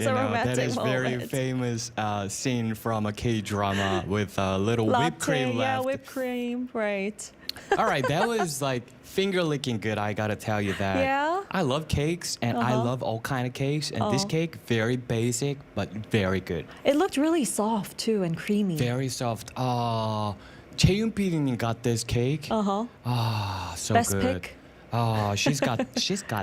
That's a romantic that is very moment. famous scene from a K-drama with a little whipped cream Yeah, left. whipped cream, right. All right, that was like finger licking good. I gotta tell you that. Yeah? I love cakes and I love all kind of cakes. And this cake, very basic but very good. It looked really soft too and creamy. Very soft. 채윤 PD님 got this cake. So Best good. pick? She's got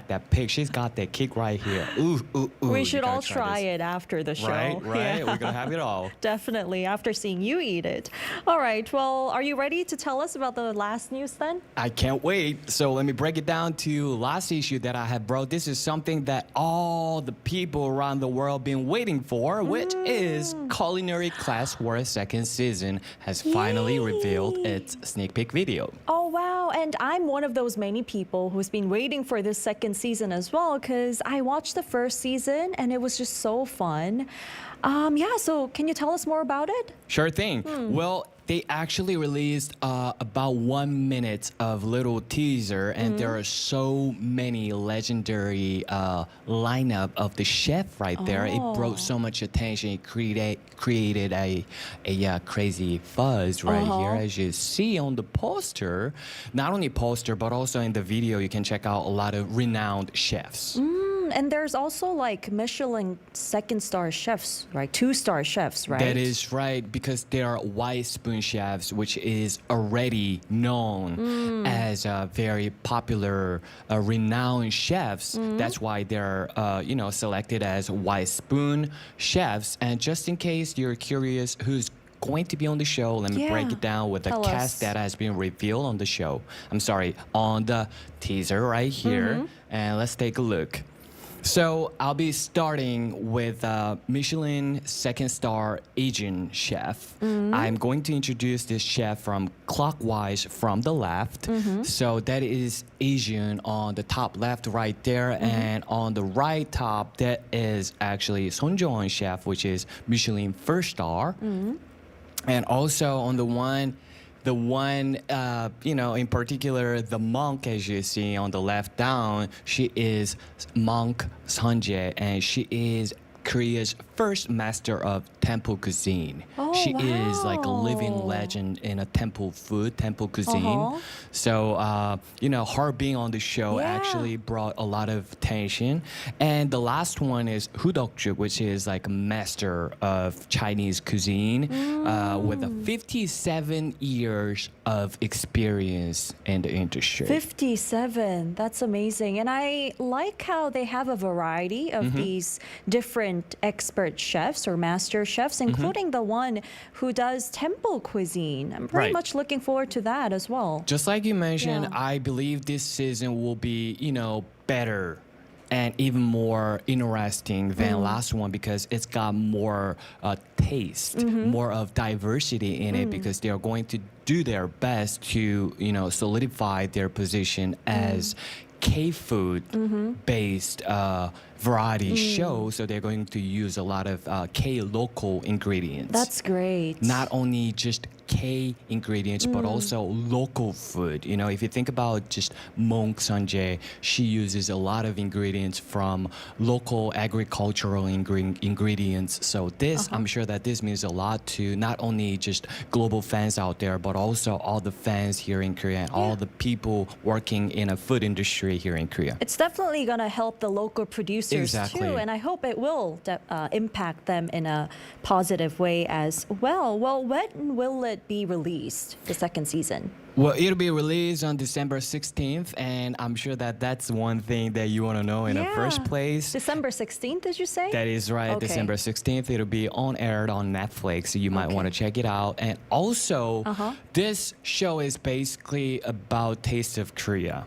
that pick. She's got that cake right here. Ooh, ooh, ooh. We You should gotta all try this. it after the show. Right. Yeah. We're gonna have it all. Definitely, after seeing you eat it. All right, well, are you ready to tell us about the last news then? I can't wait. So let me break it down to last issue that I have brought. This is something that all the people around the world been waiting for, which is Culinary Class for a second season has finally revealed its sneak peek video. Oh, wow. And I'm one of those many people who's been waiting for this second season as well because I watched the first season and it was just so fun. So can you tell us more about it? Sure thing. Well, they actually released about 1 minute of little teaser, and there are so many legendary lineup of the chef right there. It brought so much attention. It created a crazy buzz right here, as you see on the poster. Not only poster, but also in the video, you can check out a lot of renowned chefs. And there's also like Michelin second star chefs, right? 2-star chefs, right? That is right, because they are white spoon chefs, which is already known as very popular, renowned chefs. That's why they're, selected as white spoon chefs. And just in case you're curious who's going to be on the show, let me break it down with the Tell cast us. that has been revealed on the show. On the teaser right here. And let's take a look. So I'll be starting with Michelin second star Asian chef. I'm going to introduce this chef from clockwise from the left. So that is Asian on the top left right there. And on the right top, that is actually Soon-jae chef, which is Michelin first star. And also on the one, in particular, the monk, as you see on the left down, she is monk Soon-jae, and she is Korea's first master of temple cuisine. She is like a living legend in a temple cuisine. So, her being on the show actually brought a lot of attention. And the last one is Hu Deok-juk, which is like a master of Chinese cuisine with 57 years of experience in the industry. 57, that's amazing. And I like how they have a variety of these different expert chefs or master chefs, including the one who does temple cuisine. I'm very much looking forward to that as well. Just like you mentioned, I believe this season will be, better and even more interesting than last one because it's got more taste, more of diversity in it because they are going to do their best to, solidify their position as K-food based variety show. So they're going to use a lot of K-local ingredients. That's great. Not only just K ingredients, but also local food. If you think about just Monk Soon-jae, she uses a lot of ingredients from local agricultural ingredients. So this, I'm sure that this means a lot to not only just global fans out there, but also all the fans here in Korea and all the people working in a food industry here in Korea. It's definitely going to help the local producers too, and I hope it will impact them in a positive way as well. Well, when will it be released, the second season? Well, it'll be released on December 16th, and I'm sure that that's one thing that you want to know in the first place. December 16th, did you say? That is right, Okay. December 16th. It'll be on aired on Netflix, so you might want to check it out. And also, this show is basically about Taste of Korea.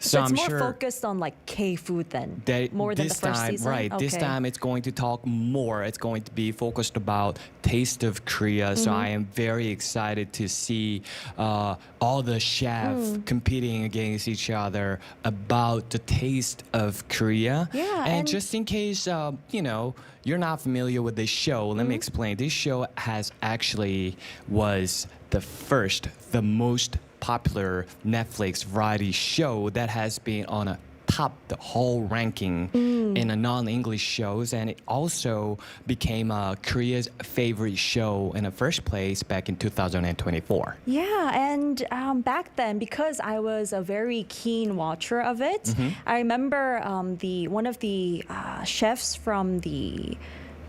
So it's I'm more sure focused on like K-food then, that more than the this first time, season? right? This Okay. time it's going to talk more. It's going to be focused about Taste of Korea. So I am very excited to see all the chefs competing against each other about the taste of Korea. Yeah, and just in case you're not familiar with this show, let me explain. This show was the most popular Netflix variety show that has been on a topped the whole ranking in a non-English shows, and it also became Korea's favorite show in the first place back in 2024. Yeah, and back then, because I was a very keen watcher of it, I remember one of the chefs from the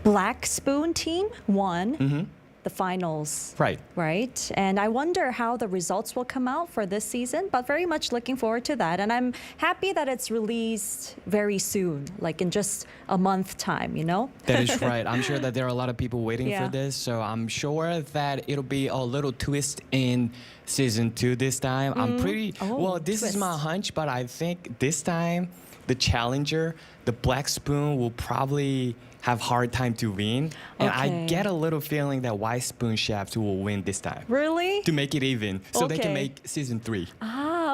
Black Spoon team won the finals. Right. And I wonder how the results will come out for this season, but very much looking forward to that. And I'm happy that it's released very soon, like in just a month time, you know? That is right. I'm sure that there are a lot of people waiting Yeah. for this, so I'm sure that it'll be a little twist in season 2 this time. I'm pretty well, this is my twist. hunch, but I think this time the challenger, the Black Spoon, will probably have hard time to win. And I Okay. get a little feeling that White Spoon Chefs will win this time. Really? To make it even, so they can Okay. make season 3.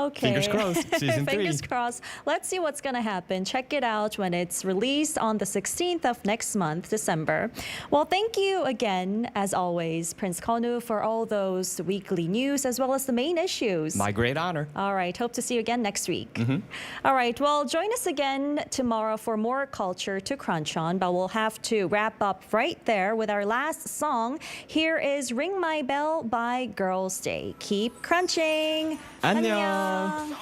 Okay. Fingers crossed, season 3. Fingers crossed. Let's see what's going to happen. Check it out when it's released on the 16th of next month, December. Well, thank you again, as always, Prince Konu, for all those weekly news as well as the main issues. My great honor. All right. Hope to see you again next week. All right. Well, join us again tomorrow for more culture to crunch on, but we'll have to wrap up right there with our last song. Here is Ring My Bell by Girls' Day. Keep crunching. 안녕.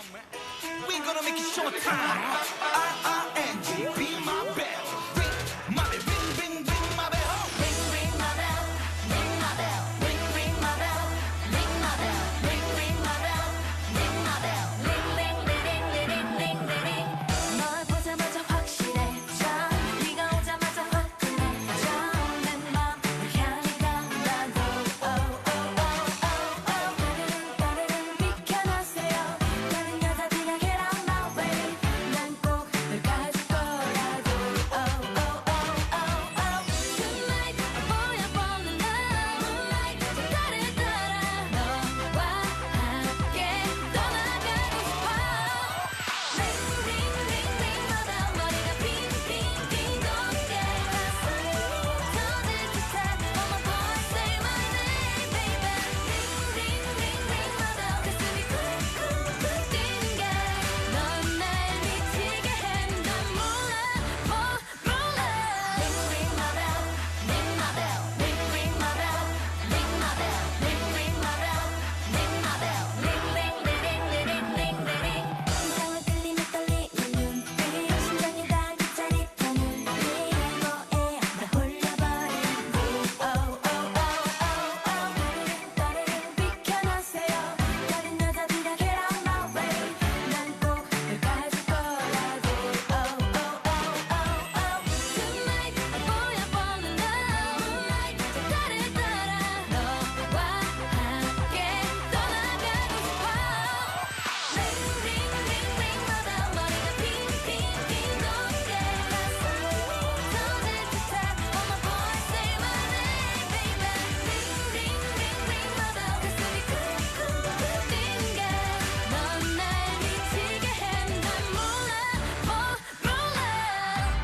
We gonna make it showtime. R-I-N-G, be my bell. Ring my bell, ring, ring, ring my bell. Ring ring my bell, ring my bell, ring ring my bell, ring my bell, ring ring my bell, ring my bell, ring ring ring ring ring ring ring. 널 보자마자 확실해져, 네가 오자마자 화끈해져. 내 맘을 향해 간다고. Oh oh oh oh oh. 따르릉 비켜나세요. 다른 여자들이랑 get out my way. 난 꼭 널 가질 거라고. Oh oh oh oh oh. Tonight 보여 보는 moonlight 저 달을 따라 너와 함께 떠나가고 싶어. Ring ring ring ring my bell 머리가 빙빙빙 돌게 가슴이 터질 듯해. Oh my boy say my name baby. Ring ring ring my bell 가슴이 쿵쿵쿵 뛰는 게 넌 날 미치게 해. 난 몰라 몰라. Ring ring my bell, ring my bell, ring ring my bell, ring my bell, ring ring my bell, ring my bell, ring ring ring ring ring ring ring. 이상한 끌림에 떨리는 눈빛, 심장이 달기 짜릿한 눈빛, 뭐에 나 홀려버리고. Oh oh oh oh oh. 따르릉 비켜나세요. 다른 여자들이랑 get out my way. 난 꼭 널 가질 거라고. Oh oh oh oh oh. Tonight 보여 보는 moonlight 저 달을 따라 너와 함께 떠나가고 싶어. Ring ring ring ring my bell 머리가 빙빙빙 돌게 가슴이 터질 듯해. Oh my boy say my name baby. Ring ring ring my bell 가슴이 쿵쿵쿵 뛰는 게 넌 날 미치게 해. 난 몰라 몰라.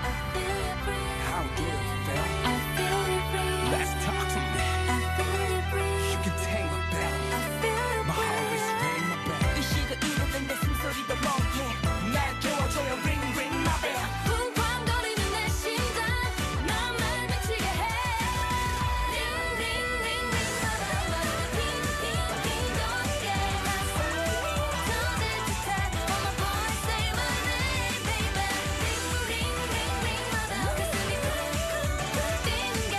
I feel you breathe. How do you feel? I feel you breathe. Let's talk to me. I feel you breathe. You can take my bell. I feel you My heart is breathe. ring my bell. 의식을 잃어든 내 숨소리도 멍해. 날 깨워줘요 ring ring my bell. 쿵쾅거리는 내 심장 넌 날 미치게 해. Ring ring ring ring my bell 머리가 빙빙빙 돌게 가슴이 터질 듯해. Oh my boy say my name baby. Ring ring ring ring my bell 가슴이 쿵쿵쿵 뛰는 게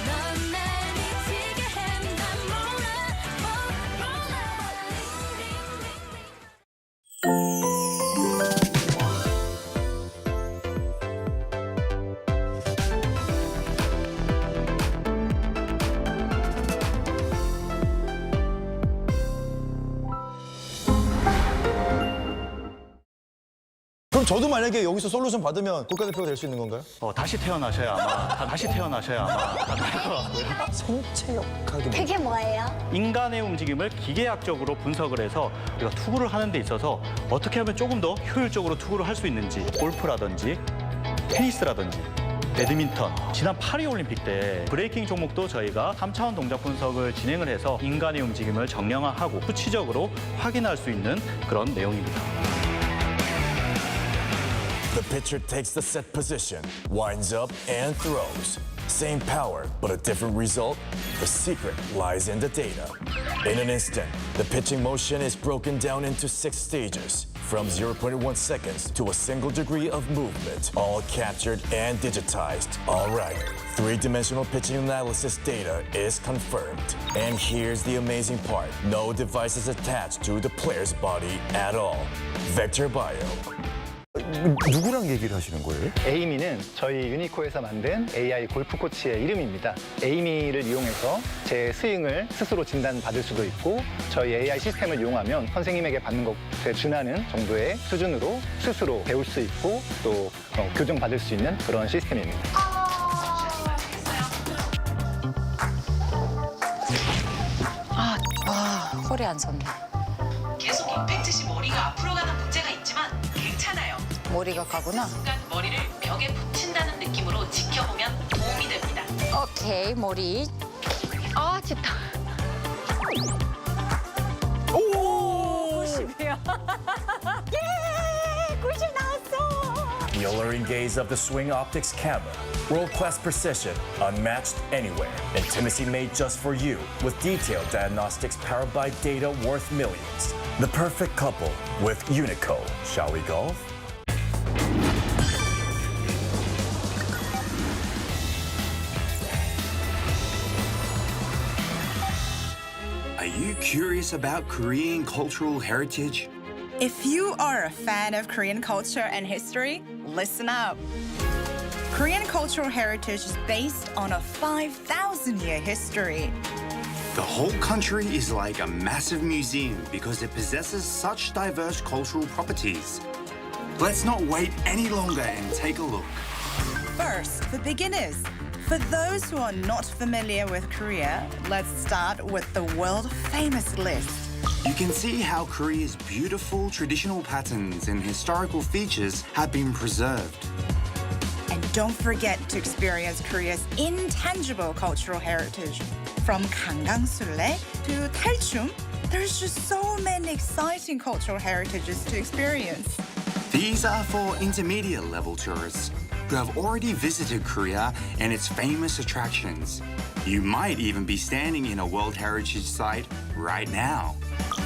넌 날 미치게 해. 난 몰라 몰라. 그럼 저도 만약에 여기서 솔루션 받으면 국가대표가 될 수 있는 건가요? 다시 태어나셔야 아마 다시 태어나셔야 아마 다날것 같고요. 성체역학이 그게 뭐예요? 인간의 움직임을 기계학적으로 분석을 해서 우리가 투구를 하는 데 있어서 어떻게 하면 조금 더 효율적으로 투구를 할 수 있는지 골프라든지 테니스라든지 배드민턴 지난 파리올림픽 때 브레이킹 종목도 저희가 3차원 동작 분석을 진행을 해서 인간의 움직임을 정량화하고 수치적으로 확인할 수 있는 그런 내용입니다. The pitcher takes the set position, winds up, and throws. Same power, but a different result? The secret lies in the data. In an instant, the pitching motion is broken down into 6 stages, from 0.1 seconds to a single degree of movement, all captured and digitized. All right, 3-dimensional pitching analysis data is confirmed. And here's the amazing part. No device is attached to the player's body at all. Vector Bio. 누구랑 얘기를 하시는 거예요? 에이미는 저희 유니코에서 만든 AI 골프 코치의 이름입니다. 에이미를 이용해서 제 스윙을 스스로 진단받을 수도 있고 저희 AI 시스템을 이용하면 선생님에게 받는 것에 준하는 정도의 수준으로 스스로 배울 수 있고 또 교정받을 수 있는 그런 시스템입니다. 허리 안 섰네. 계속 임팩트 시 머리가 앞으로 가는 문제가 있지만 괜찮아요. 머리가 가구나. 순간 머리를 벽에 붙인다는 느낌으로 지켜보면 도움이 됩니다. 오케이, 머리. 아, 진짜. 오! 90이야. 예! 90 나왔어! The alluring gaze of the Swing Optics camera. World-class precision, unmatched anywhere. Intimacy made just for you, with detailed diagnostics powered by data worth millions. The perfect couple with Unico. Shall we golf? Are you curious about Korean cultural heritage? If you are a fan of Korean culture and history, listen up. Korean cultural heritage is based on a 5,000-year history. The whole country is like a massive museum because it possesses such diverse cultural properties. Let's not wait any longer and take a look. First, for beginners. For those who are not familiar with Korea, let's start with the world-famous list. You can see how Korea's beautiful traditional patterns and historical features have been preserved. And don't forget to experience Korea's intangible cultural heritage. From Gangang-sul래 to Talchum, there's just so many exciting cultural heritages to experience. These are for intermediate level tourists who have already visited Korea and its famous attractions. You might even be standing in a World Heritage Site right now.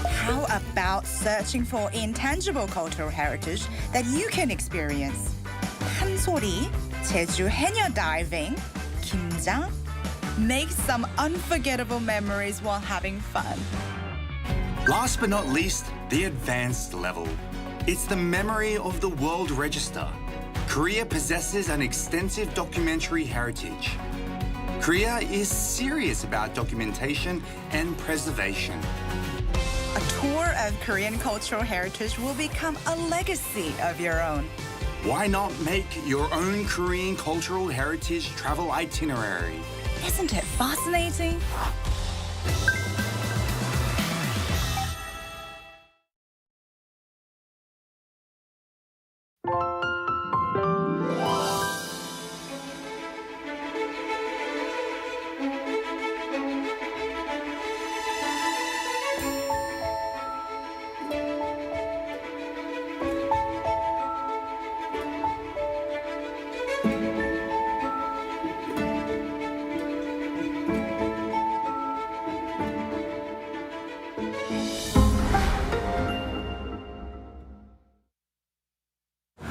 How about searching for intangible cultural heritage that you can experience? 한소리, 제주 해녀 diving, 김장. Make some unforgettable memories while having fun. Last but not least, the advanced level. It's the memory of the World Register. Korea possesses an extensive documentary heritage. Korea is serious about documentation and preservation. A tour of Korean cultural heritage will become a legacy of your own. Why not make your own Korean cultural heritage travel itinerary? Isn't it fascinating?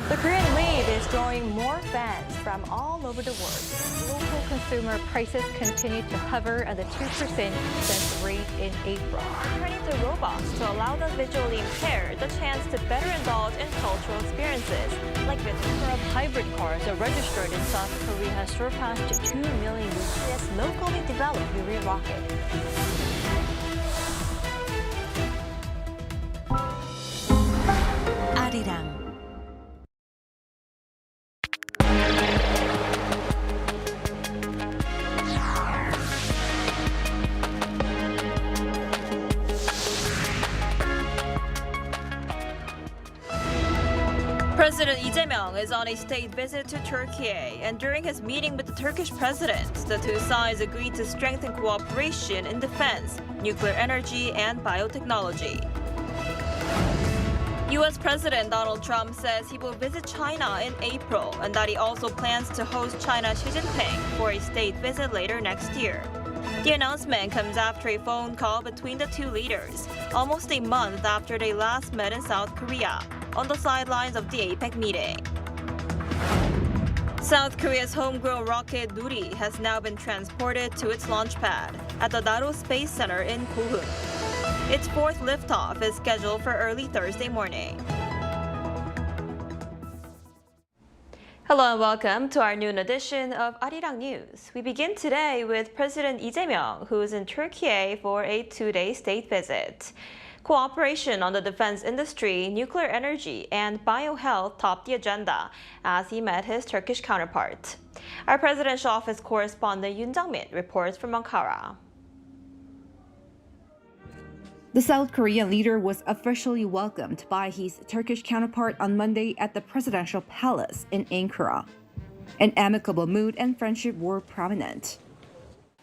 The Korean wave is drawing more fans from all over the world. Local consumer prices continue to hover at the 2% cent rate in April. Turning to robots to allow the visually impaired the chance to better indulge in cultural experiences. Like the number of hybrid cars are registered in South Korea has surpassed 2 million using this locally developed Nuri rocket. Arirang. President Lee Jae-myung is on a state visit to Türkiye, and during his meeting with the Turkish president, the two sides agreed to strengthen cooperation in defense, nuclear energy, and biotechnology. U.S. President Donald Trump says he will visit China in April and that he also plans to host China's Xi Jinping for a state visit later next year. The announcement comes after a phone call between the two leaders, almost a month after they last met in South Korea, on the sidelines of the APEC meeting. South Korea's homegrown rocket Nuri has now been transported to its launch pad at the Naro Space Center in Pohang. Its fourth liftoff is scheduled for early Thursday morning. Hello and welcome to our noon edition of Arirang News. We begin today with President Lee Jae-myung, who is in Türkiye for a two-day state visit. Cooperation on the defense industry, nuclear energy, and biohealth topped the agenda as he met his Turkish counterpart. Our presidential office correspondent Yoon Jang-min reports from Ankara. The South Korean leader was officially welcomed by his Turkish counterpart on Monday at the presidential palace in Ankara. An amicable mood and friendship were prominent.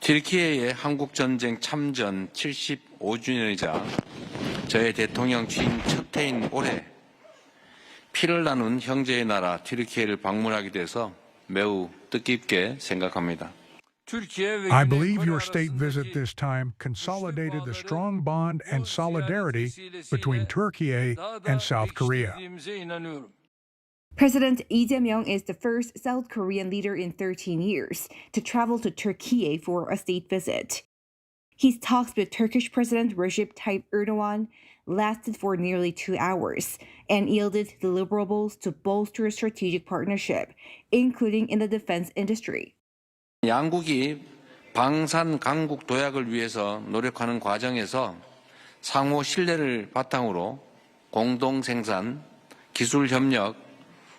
튀르키예의 한국 전쟁 참전 75주년이자 저의 대통령 취임 첫 해인 올해 피를 나눈 형제의 나라 튀르키예를 방문하게 돼서 매우 뜻깊게 생각합니다. I believe your state visit this time consolidated the strong bond and solidarity between Türkiye and South Korea. President Lee Jae-myung is the first South Korean leader in 13 years to travel to Türkiye for a state visit. His talks with Turkish President Recep Tayyip Erdogan lasted for nearly 2 hours and yielded deliverables to bolster strategic partnership, including in the defense industry. 양국이 방산 강국 도약을 위해서 노력하는 과정에서 상호 신뢰를 바탕으로 공동 생산, 기술 협력,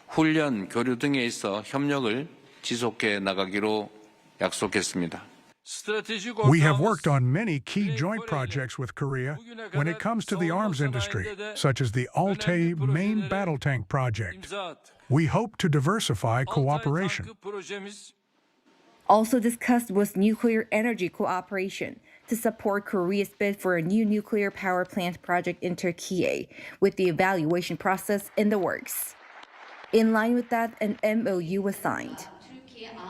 훈련, 교류 등에 있어 협력을 지속해 나가기로 약속했습니다. We have worked on many key joint projects with Korea when it comes to the arms industry, such as the Altay main battle tank project. We hope to diversify cooperation. Also discussed was nuclear energy cooperation to support Korea's bid for a new nuclear power plant project in Türkiye, with the evaluation process in the works. In line with that, an MOU was signed.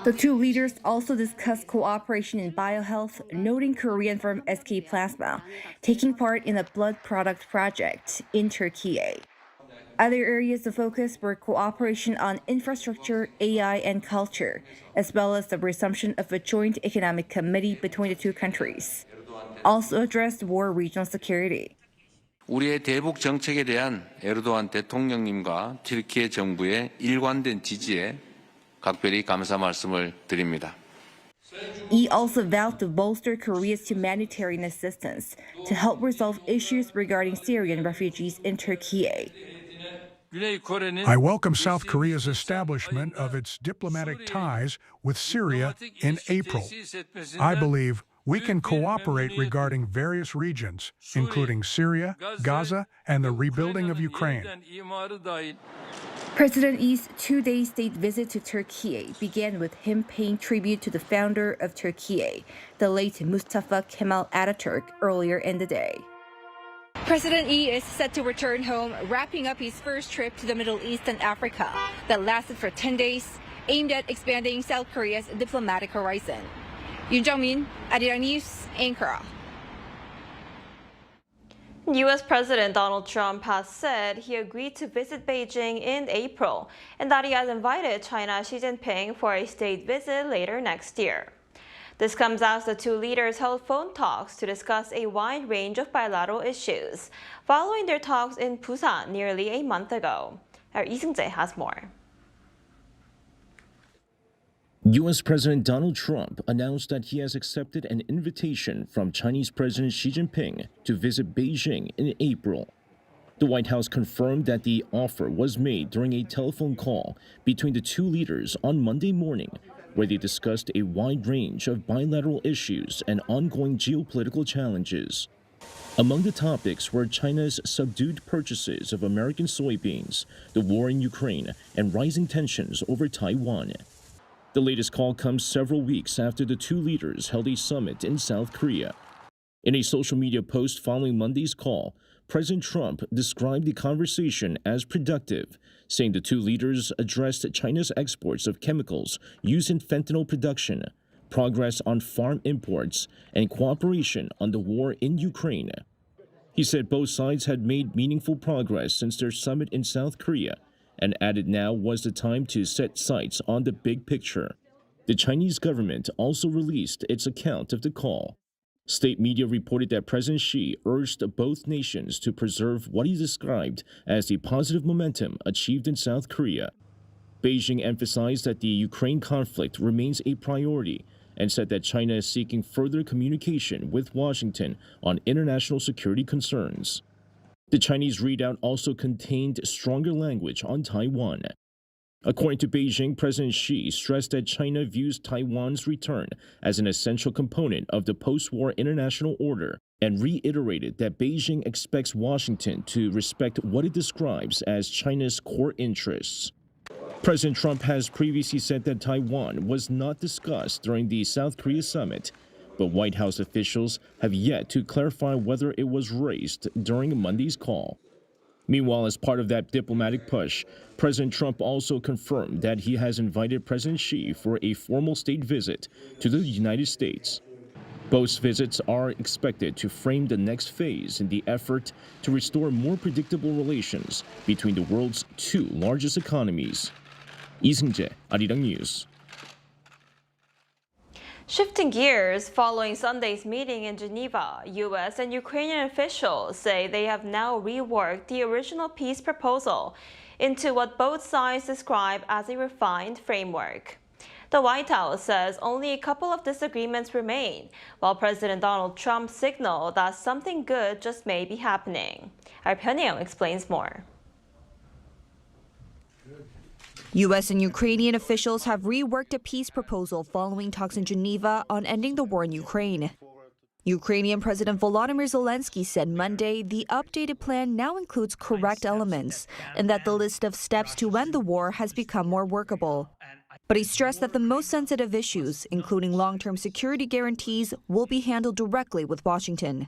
The two leaders also discussed cooperation in biohealth, noting Korean firm SK Plasma taking part in a blood product project in Türkiye. Other areas of focus were cooperation on infrastructure, AI, and culture, as well as the resumption of a joint economic committee between the two countries. Also addressed war regional security. 우리의 대북 정책에 대한 에르도안 대통령님과 튀르키예 정부의 일관된 지지에 각별히 감사 말씀을 드립니다. He also vowed to bolster Korea's humanitarian assistance to help resolve issues regarding Syrian refugees in Türkiye. I welcome South Korea's establishment of its diplomatic ties with Syria in April. I believe we can cooperate regarding various regions, including Syria, Gaza, and the rebuilding of Ukraine. President Lee's two-day state visit to Türkiye began with him paying tribute to the founder of Türkiye, the late Mustafa Kemal Atatürk, earlier in the day. President Lee is set to return home, wrapping up his first trip to the Middle East and Africa that lasted for 10 days, aimed at expanding South Korea's diplomatic horizon. Yoon Jang-min, Arirang News, Ankara. U.S. President Donald Trump has said he agreed to visit Beijing in April and that he has invited China's Xi Jinping for a state visit later next year. This comes as the two leaders held phone talks to discuss a wide range of bilateral issues, following their talks in Busan nearly a month ago. Our Lee Soon-jae has more. U.S. President Donald Trump announced that he has accepted an invitation from Chinese President Xi Jinping to visit Beijing in April. The White House confirmed that the offer was made during a telephone call between the two leaders on Monday morning, where they discussed a wide range of bilateral issues and ongoing geopolitical challenges. Among the topics were China's subdued purchases of American soybeans, the war in Ukraine, and rising tensions over Taiwan. The latest call comes several weeks after the two leaders held a summit in South Korea. In a social media post following Monday's call, President Trump described the conversation as productive, saying the two leaders addressed China's exports of chemicals used in fentanyl production, progress on farm imports, and cooperation on the war in Ukraine. He said both sides had made meaningful progress since their summit in South Korea, and added now was the time to set sights on the big picture. The Chinese government also released its account of the call. State media reported that President Xi urged both nations to preserve what he described as the positive momentum achieved in South Korea. Beijing emphasized that the Ukraine conflict remains a priority and said that China is seeking further communication with Washington on international security concerns. The Chinese readout also contained stronger language on Taiwan. According to Beijing, President Xi stressed that China views Taiwan's return as an essential component of the post-war international order and reiterated that Beijing expects Washington to respect what it describes as China's core interests. President Trump has previously said that Taiwan was not discussed during the South Korea summit, but White House officials have yet to clarify whether it was raised during Monday's call. Meanwhile, as part of that diplomatic push, President Trump also confirmed that he has invited President Xi for a formal state visit to the United States. Both visits are expected to frame the next phase in the effort to restore more predictable relations between the world's two largest economies. Lee Soon-jae, Arirang News. Shifting gears, following Sunday's meeting in Geneva, U.S. and Ukrainian officials say they have now reworked the original peace proposal into what both sides describe as a refined framework. The White House says only a couple of disagreements remain, while President Donald Trump signaled that something good just may be happening. Our Pyongyang explains more. U.S. and Ukrainian officials have reworked a peace proposal following talks in Geneva on ending the war in Ukraine. Ukrainian President Volodymyr Zelensky said Monday the updated plan now includes correct elements and that the list of steps to end the war has become more workable. But he stressed that the most sensitive issues, including long-term security guarantees, will be handled directly with Washington.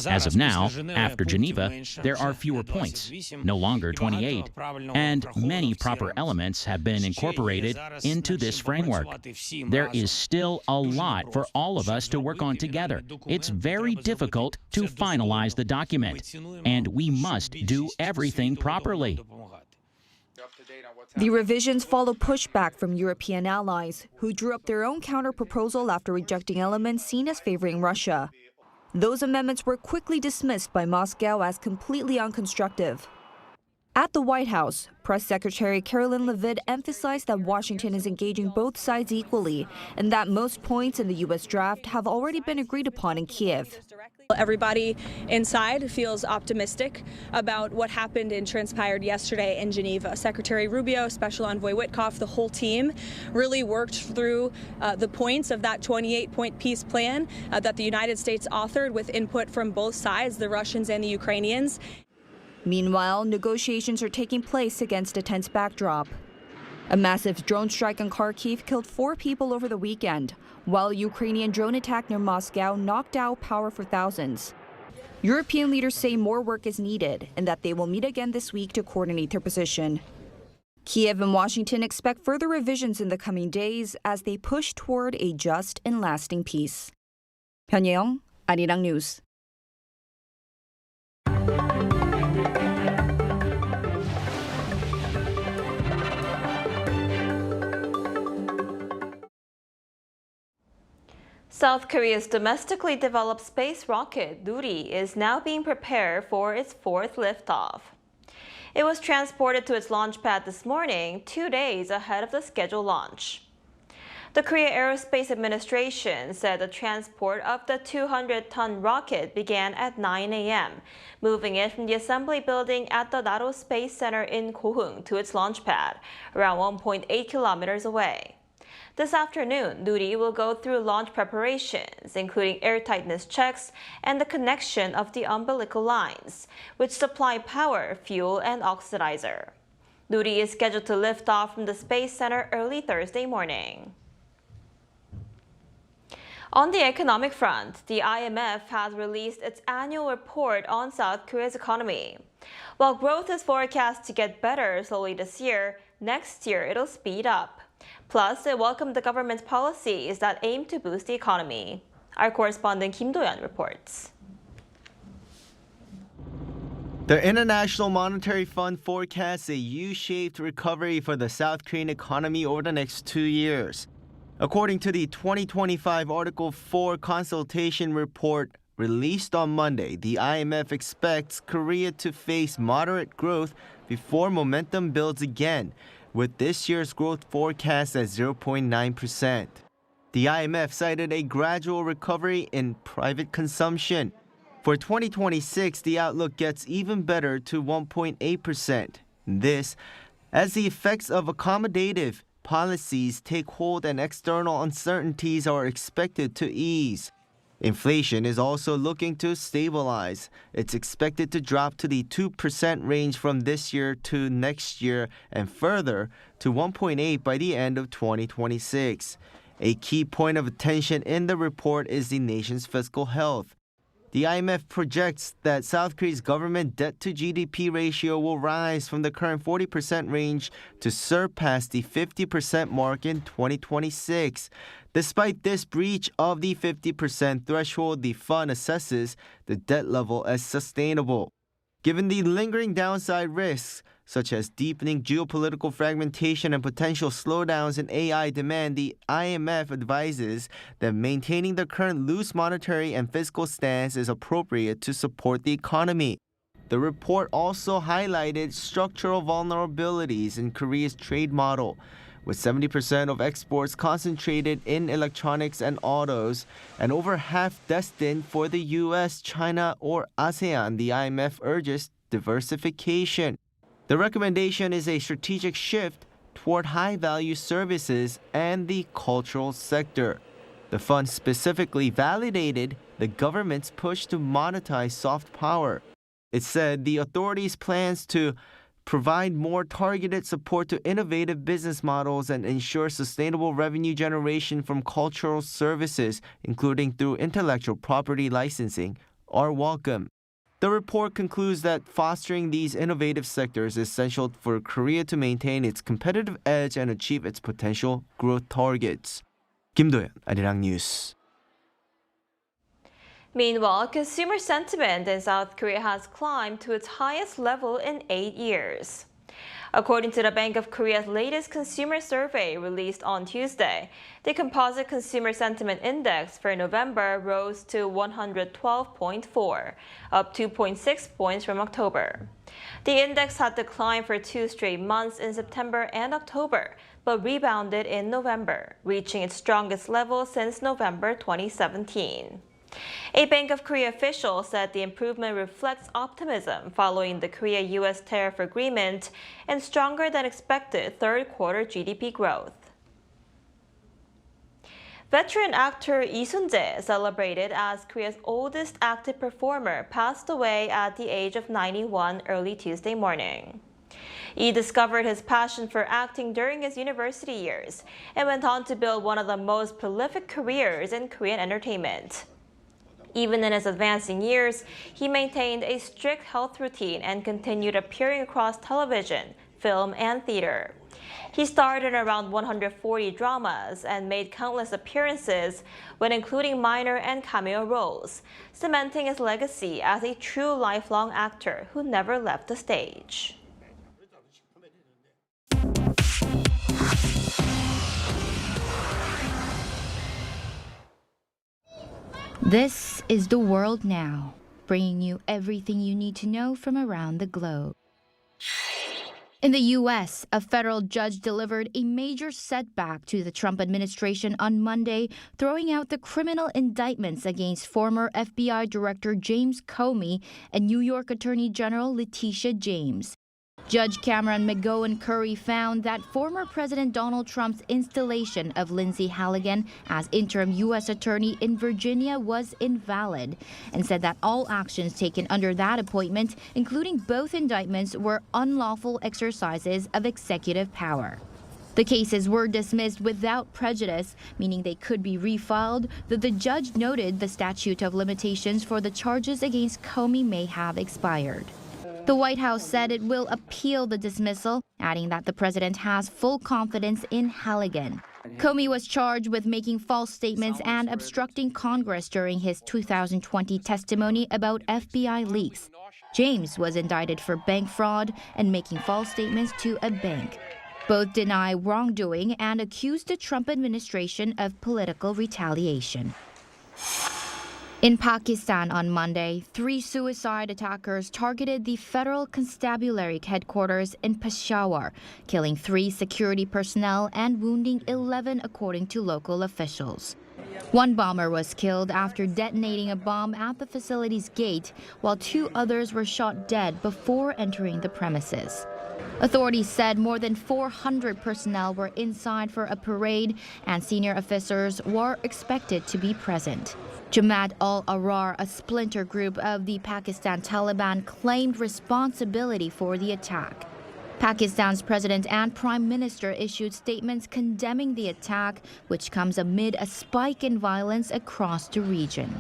As of now, after Geneva, there are fewer points, no longer 28, and many proper elements have been incorporated into this framework. There is still a lot for all of us to work on together. It's very difficult to finalize the document, and we must do everything properly. The revisions follow pushback from European allies, who drew up their own counter-proposal after rejecting elements seen as favoring Russia. Those amendments were quickly dismissed by Moscow as completely unconstructive. At the White House, Press Secretary Carolyn Leavitt emphasized that Washington is engaging both sides equally and that most points in the U.S. draft have already been agreed upon in Kiev. Everybody inside feels optimistic about what happened and transpired yesterday in Geneva. Secretary Rubio, Special Envoy Witkoff, the whole team really worked through the points of that 28-point peace plan that the United States authored with input from both sides, the Russians and the Ukrainians. Meanwhile, negotiations are taking place against a tense backdrop. A massive drone strike in Kharkiv killed 4 people over the weekend, while a Ukrainian drone attack near Moscow knocked out power for thousands. European leaders say more work is needed and that they will meet again this week to coordinate their position. Kiev and Washington expect further revisions in the coming days as they push toward a just and lasting peace. Pyongyang, Arirang News. South Korea's domestically developed space rocket, Nuri, is now being prepared for its 4th liftoff. It was transported to its launch pad this morning, 2 days ahead of the scheduled launch. The Korea Aerospace Administration said the transport of the 200-ton rocket began at 9 a.m., moving it from the assembly building at the Naro Space Center in Gohung to its launch pad, around 1.8 kilometers away. This afternoon, Nuri will go through launch preparations, including airtightness checks and the connection of the umbilical lines, which supply power, fuel, and oxidizer. Nuri is scheduled to lift off from the Space Center early Thursday morning. On the economic front, the IMF has released its annual report on South Korea's economy. While growth is forecast to get better slowly this year, next year it'll speed up. Plus, it welcomed the government's policies that aim to boost the economy. Our correspondent Kim Do-yeon reports. The International Monetary Fund forecasts a U-shaped recovery for the South Korean economy over the next 2 years. According to the 2025 Article 4 consultation report released on Monday, the IMF expects Korea to face moderate growth before momentum builds again, with this year's growth forecast at 0.9%. The IMF cited a gradual recovery in private consumption. For 2026, the outlook gets even better to 1.8%. This, as the effects of accommodative policies take hold and external uncertainties are expected to ease. Inflation is also looking to stabilize. It's expected to drop to the 2% range from this year to next year and further to 1.8% by the end of 2026. A key point of attention in the report is the nation's fiscal health. The IMF projects that South Korea's government debt-to-GDP ratio will rise from the current 40% range to surpass the 50% mark in 2026. Despite this breach of the 50% threshold, the fund assesses the debt level as sustainable. Given the lingering downside risks, such as deepening geopolitical fragmentation and potential slowdowns in AI demand, the IMF advises that maintaining the current loose monetary and fiscal stance is appropriate to support the economy. The report also highlighted structural vulnerabilities in Korea's trade model, with 70% of exports concentrated in electronics and autos, and over half destined for the US, China, or ASEAN. The IMF urges diversification. The recommendation is a strategic shift toward high-value services and the cultural sector. The fund specifically validated the government's push to monetize soft power. It said the authorities' plans to provide more targeted support to innovative business models and ensure sustainable revenue generation from cultural services, including through intellectual property licensing, are welcome. The report concludes that fostering these innovative sectors is essential for Korea to maintain its competitive edge and achieve its potential growth targets. Kim Do-yeon, Arirang News. Meanwhile, consumer sentiment in South Korea has climbed to its highest level in 8 years. According to the Bank of Korea's latest consumer survey released on Tuesday, the Composite Consumer Sentiment Index for November rose to 112.4, up 2.6 points from October. The index had declined for 2 straight months in September and October, but rebounded in November, reaching its strongest level since November 2017. A Bank of Korea official said the improvement reflects optimism following the Korea-US tariff agreement and stronger than expected third-quarter GDP growth. Veteran actor Lee Soon-jae, celebrated as Korea's oldest active performer, passed away at the age of 91 early Tuesday morning. Lee discovered his passion for acting during his university years and went on to build one of the most prolific careers in Korean entertainment. Even in his advancing years, he maintained a strict health routine and continued appearing across television, film, and theater. He starred in around 140 dramas and made countless appearances when including minor and cameo roles, cementing his legacy as a true lifelong actor who never left the stage. This is The World Now, bringing you everything you need to know from around the globe. In the U.S., a federal judge delivered a major setback to the Trump administration on Monday, throwing out the criminal indictments against former FBI Director James Comey and New York Attorney General Letitia James. Judge Cameron McGowan Curry found that former President Donald Trump's installation of Lindsay Halligan as interim U.S. Attorney in Virginia was invalid, and said that all actions taken under that appointment, including both indictments, were unlawful exercises of executive power. The cases were dismissed without prejudice, meaning they could be refiled, though the judge noted the statute of limitations for the charges against Comey may have expired. The White House said it will appeal the dismissal, adding that the president has full confidence in Halligan. Comey was charged with making false statements and obstructing Congress during his 2020 testimony about FBI leaks. James was indicted for bank fraud and making false statements to a bank. Both deny wrongdoing and accuse the Trump administration of political retaliation. In Pakistan on Monday, 3 suicide attackers targeted the Federal Constabulary headquarters in Peshawar, killing 3 security personnel and wounding 11 according to local officials. One bomber was killed after detonating a bomb at the facility's gate, while 2 others were shot dead before entering the premises. Authorities said more than 400 personnel were inside for a parade, and senior officers were expected to be present. Jamaat al-Ahrar, a splinter group of the Pakistan Taliban, claimed responsibility for the attack. Pakistan's president and prime minister issued statements condemning the attack, which comes amid a spike in violence across the region.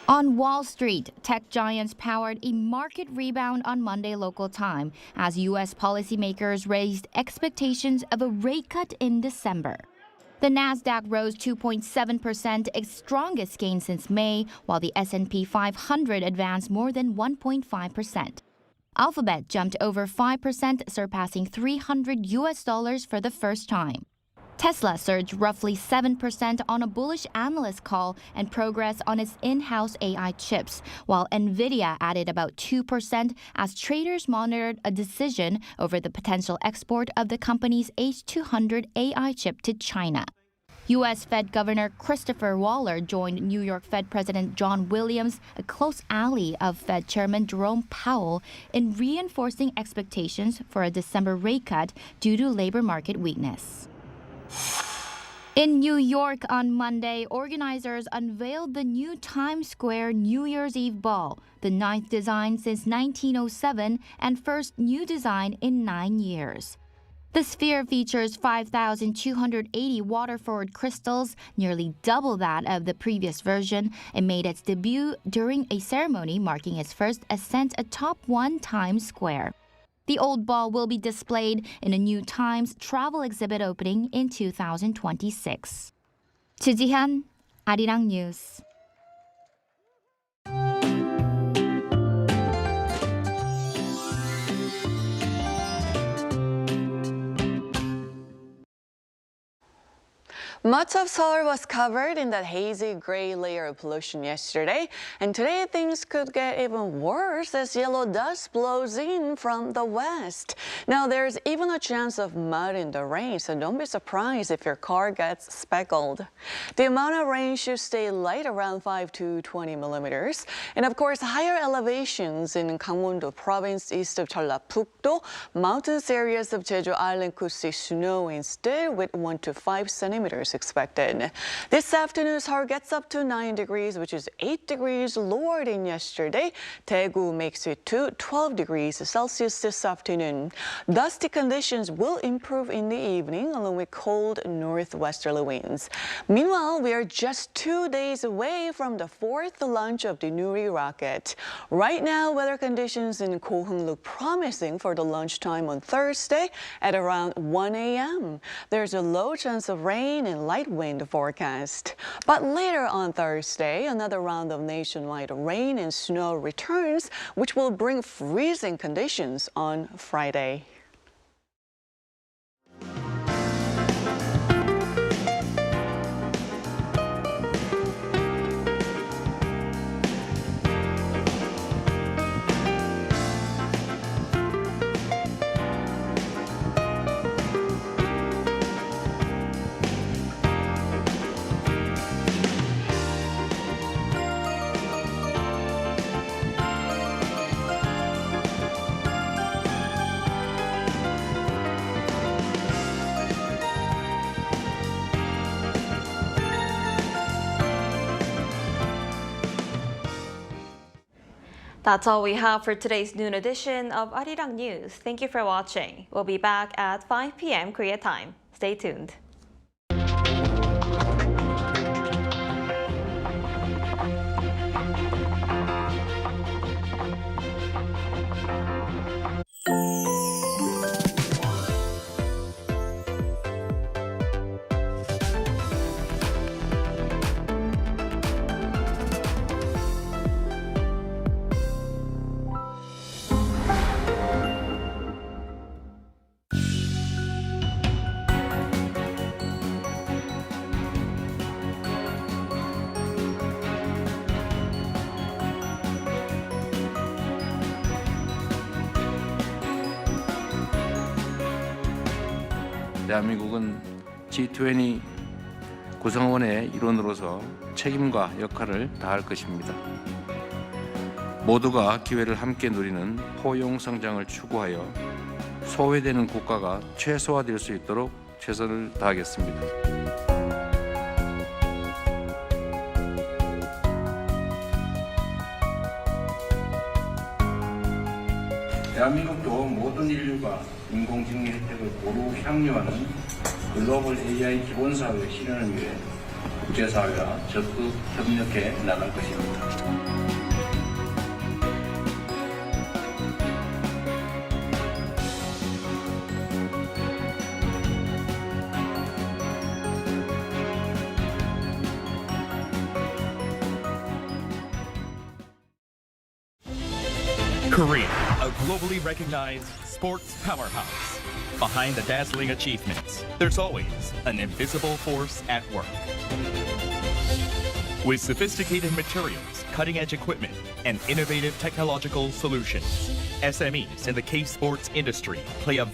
On Wall Street, tech giants powered a market rebound on Monday local time as U.S. policymakers raised expectations of a rate cut in December. The Nasdaq rose 2.7%, its strongest gain since May, while the S&P 500 advanced more than 1.5%. Alphabet jumped over 5%, surpassing $300 for the first time. Tesla surged roughly 7% on a bullish analyst call and progress on its in-house AI chips, while Nvidia added about 2% as traders monitored a decision over the potential export of the company's H200 AI chip to China. U.S. Fed Governor Christopher Waller joined New York Fed President John Williams, a close ally of Fed Chairman Jerome Powell, in reinforcing expectations for a December rate cut due to labor market weakness. In New York on Monday, organizers unveiled the new Times Square New Year's Eve ball, the 9th design since 1907 and first new design in 9 years. The sphere features 5,280 Waterford crystals, nearly double that of the previous version, and made its debut during a ceremony marking its first ascent atop One Times Square. The old ball will be displayed in a new Times travel exhibit opening in 2026. 주지현, 아리랑 뉴스. Much of Seoul was covered in that hazy gray layer of pollution yesterday, and today things could get even worse as yellow dust blows in from the west. Now there's even a chance of mud in the rain, so don't be surprised if your car gets speckled. The amount of rain should stay light, around 5 to 20 millimeters. And of course, higher elevations in Gangwon-do province east of Jeollabuk-do, mountainous areas of Jeju Island could see snow instead, with 1 to 5 centimeters expected. This afternoon, Seoul gets up to 9 degrees, which is 8 degrees lower than yesterday. Daegu makes it to 12 degrees Celsius this afternoon. Dusty conditions will improve in the evening, along with cold northwesterly winds. Meanwhile, we are just 2 days away from the 4th launch of the Nuri rocket. Right now, weather conditions in Goheung look promising for the launch time on Thursday at around 1 a.m. There's a low chance of rain and light wind forecast. But later on Thursday, another round of nationwide rain and snow returns, which will bring freezing conditions on Friday. That's all we have for today's noon edition of Arirang News. Thank you for watching. We'll be back at 5 p.m. Korea time. Stay tuned. 대한민국은 G20 구성원의 일원으로서 책임과 역할을 다할 것입니다. 모두가 기회를 함께 누리는 포용 성장을 추구하여 소외되는 국가가 최소화될 수 있도록 최선을 다하겠습니다. 대한민국도 모든 인류가 인공지능 혜택을 고루 향유하는 글로벌 AI 기본사회 실현을 위해 국제사회와 적극 협력해 나갈 것입니다. Korea, a globally recognized sports powerhouse. Behind the dazzling achievements, there's always an invisible force at work. With sophisticated materials, cutting-edge equipment, and innovative technological solutions, SMEs in the K-sports industry play a